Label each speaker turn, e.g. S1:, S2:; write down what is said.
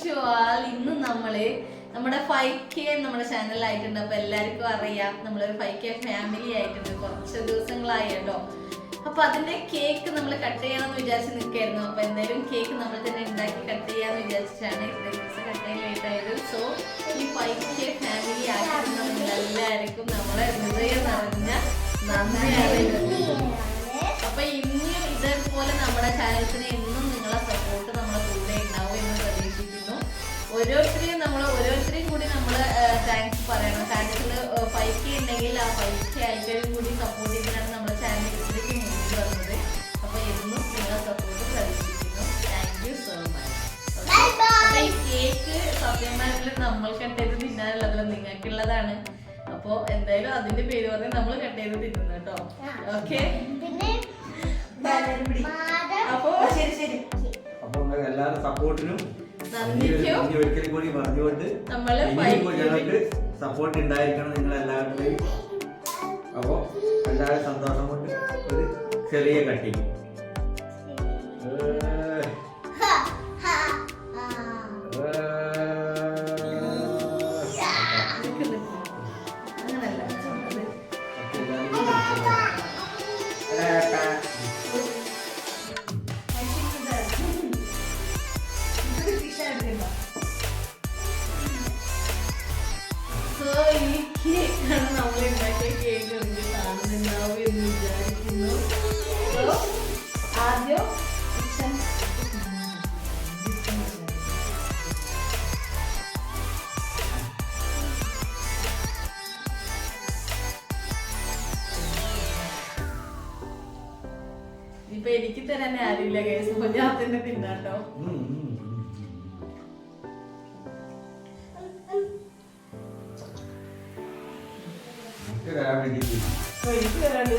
S1: To ആൾ. ഇന്ന് നമ്മുടെ 5K നമ്മുടെ ചാനലിലായിട്ടുണ്ട്. അപ്പൊ എല്ലാവർക്കും അറിയാം നമ്മളൊരു 5K ഫാമിലി ആയിട്ടുണ്ട്. കുറച്ച് ദിവസങ്ങളായി കേട്ടോ. അപ്പൊ അതിന്റെ കേക്ക് നമ്മൾ കട്ട് ചെയ്യണമെന്ന് വിചാരിച്ച് നിൽക്കായിരുന്നു. അപ്പൊ എന്തായാലും കേക്ക് നമ്മൾ തന്നെ ഉണ്ടാക്കി കട്ട് ചെയ്യാന്ന് വിചാരിച്ചിട്ടാണ് ഇത്രയും ദിവസം കട്ട് ചെയ്യാൻ ലേറ്റ് ആയത്. സോ ഈ 5K ഫാമിലി ആക്കുന്ന എല്ലാവർക്കും നമ്മളെ ഹൃദയം നിറഞ്ഞ നന്ദിയാണ്. അപ്പൊ ഇനിയും ഇതേപോലെ നമ്മുടെ ചാനൽസിന് എന്നും നിങ്ങളെ സപ്പോർട്ട് നമ്മളെ കൂടെ ഉണ്ടാവും എന്ന് പ്രതീക്ഷിക്കുന്നു. ഓരോരുത്തരെയും കൂടി നമ്മൾ താങ്ക്സ് പറയണം. ചാനലിൽ 5K ഉണ്ടെങ്കിൽ ആ 5K ആൾക്കാരും കൂടി സപ്പോർട്ട് ചെയ്തിട്ടാണ് നമ്മുടെ ചാനൽ ഇത്രയ്ക്ക് മുന്നിൽ വന്നത്. അപ്പൊ എന്നും നിങ്ങളെ സപ്പോർട്ട് പ്രതീക്ഷിക്കുന്നു. Thank you so much. അപ്പൊ ഈ കേക്ക് സത്യമായിട്ടുള്ള നമ്മൾ കട്ട് ചെയ്ത് തിന്നാനുള്ളതല്ല, നിങ്ങൾക്കുള്ളതാണ്. അപ്പൊ എന്തായാലും അതിന്റെ പേര് പറഞ്ഞ് നമ്മൾ കട്ട് ചെയ്ത് തിന്നുന്നു കേട്ടോ. ഓക്കെ, അപ്പൊ ശരി.
S2: അപ്പൊ എല്ലാവരും സപ്പോർട്ടിനും
S1: നന്ദിക്കും
S2: ഒരിക്കലും കൂടി പറഞ്ഞുകൊണ്ട് ഞങ്ങൾക്ക് സപ്പോർട്ട് ഉണ്ടായിരിക്കണം നിങ്ങൾ എല്ലാവരുടെയും. അപ്പോ എല്ലാവരും സന്തോഷം കൊണ്ട് ഒരു ചെറിയ കട്ടിങ്.
S1: ഈ കേക്കാണ് നമ്മൾ ഉണ്ടാക്കിയ കേക്ക് കാണുന്നുണ്ടാവും എന്ന് വിചാരിക്കുന്നു. ആദ്യം ഇപ്പൊ എനിക്ക് തരാൻ ആരുമില്ല കേസ്, അപ്പൊ ഞാൻ തന്നെ തിന്നാട്ടോ. എനിക്ക് തരാണ്ട്